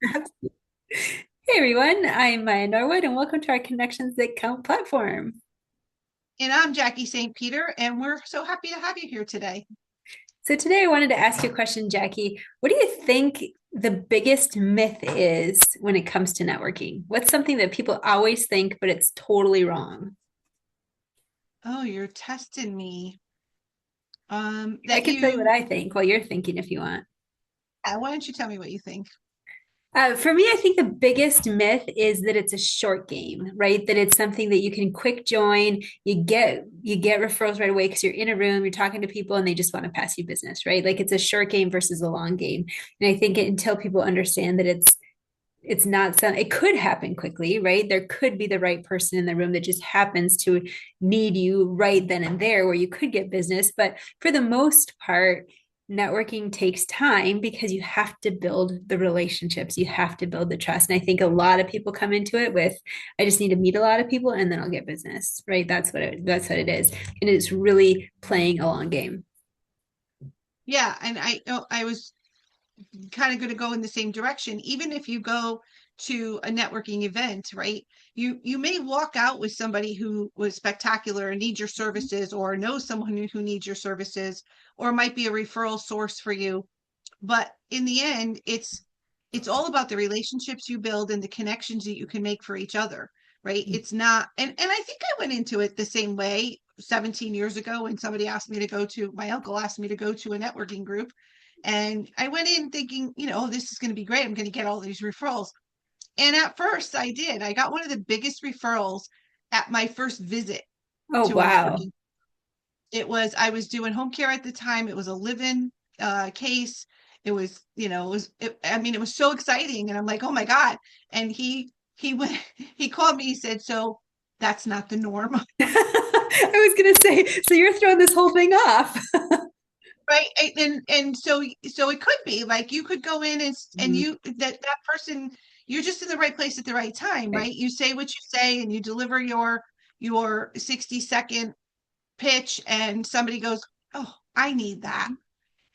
Hey everyone, I'm Maya Norwood, and welcome to our Connections That Count platform. And I'm Jackie St. Peter, and we're so happy to have you here today. So today I wanted to ask you a question, Jackie. What do you think the biggest myth is when it comes to networking? What's something that people always think, but it's totally wrong? Oh, you're testing me. I That can tell you what you, I think while you're thinking if you want. why don't you tell me what you think? For me, I think the biggest myth is that it's a short game, right? That it's something that you can quick join, you get referrals right away because you're in a room, you're talking to people, and they just want to pass you business, right? Like it's a short game versus a long game. And I think until people understand that it's not some, it could happen quickly, right? There could be the right person in the room that just happens to need you right then and there where you could get business. But for the most part, networking takes time because you have to build the relationships, you have to build the trust. And I think a lot of people come into it with, I just need to meet a lot of people and then I'll get business, right? That's what it is. And it's really playing a long game. Yeah, and I was kind of going to go in the same direction. Even if you go to a networking event, right? You may walk out with somebody who was spectacular and needs your services, or knows someone who needs your services, or might be a referral source for you. But in the end, it's all about the relationships you build and the connections that you can make for each other, right? It's not, and I think I went into it the same way 17 years ago when somebody asked me to go to, my uncle asked me to go to a networking group. And I went in thinking, oh, this is going to be great. I'm going to get all these referrals. And at first I did. I got one of the biggest referrals at my first visit Oh, to a wow. networking. I was doing home care at the time. It was a live-in case. It was, I mean, it was so exciting. And I'm like, oh my God. And he went, he called me, he said, so that's not the norm. I was going to say, so you're throwing this whole thing off. Right. And so it could be like you could go in and Mhm. that person, you're just in the right place at the right time, Right. right? You say what you say and you deliver your 60-second pitch and somebody goes, oh, I need that.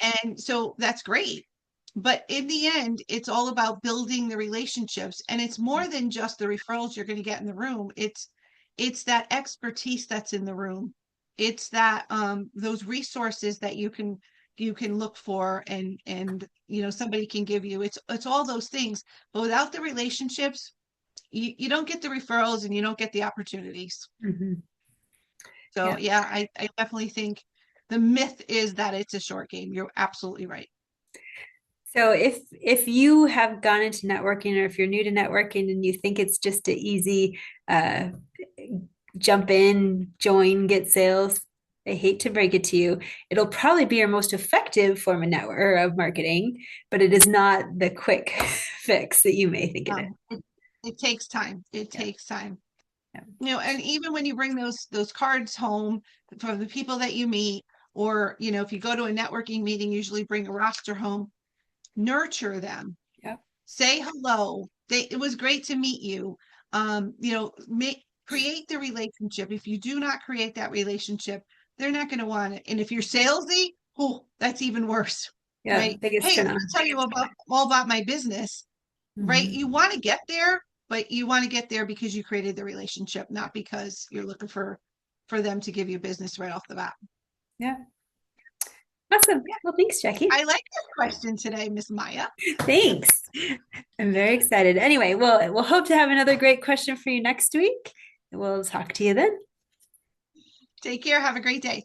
And so that's great. But in the end, it's all about building the relationships. And it's more than just the referrals you're going to get in the room. It's that expertise that's in the room. It's that those resources that you can look for and somebody can give you. It's all those things. But without the relationships, you don't get the referrals and you don't get the opportunities. Mhm. So Yeah. yeah, I definitely think the myth is that it's a short game. You're absolutely right. So if you have gone into networking or if you're new to networking and you think it's just an easy uh, jump in, join, get sales, I hate to break it to you, it'll probably be your most effective form of network or of marketing, but it is not the quick fix that you may think it is. It takes time. It Yeah. takes time. Yeah. And even when you bring those cards home from the people that you meet, or if you go to a networking meeting, usually bring a roster home, nurture them. Yeah. Say hello. It was great to meet you. Create the relationship. If you do not create that relationship, they're not going to want it. And if you're salesy, oh, that's even worse, Yeah. right? Biggest Hey, let turn me on. tell you about all about my business, right? Mhm. You want to get there, but you want to get there because you created the relationship, not because you're looking for them to give you business right off the bat. Yeah. Awesome. Yeah, Well, thanks, Jackie. I like that question today, Miss Maya. Thanks. I'm very excited. Anyway, we'll hope to have another great question for you next week. We'll talk to you then. Take care. Have a great day.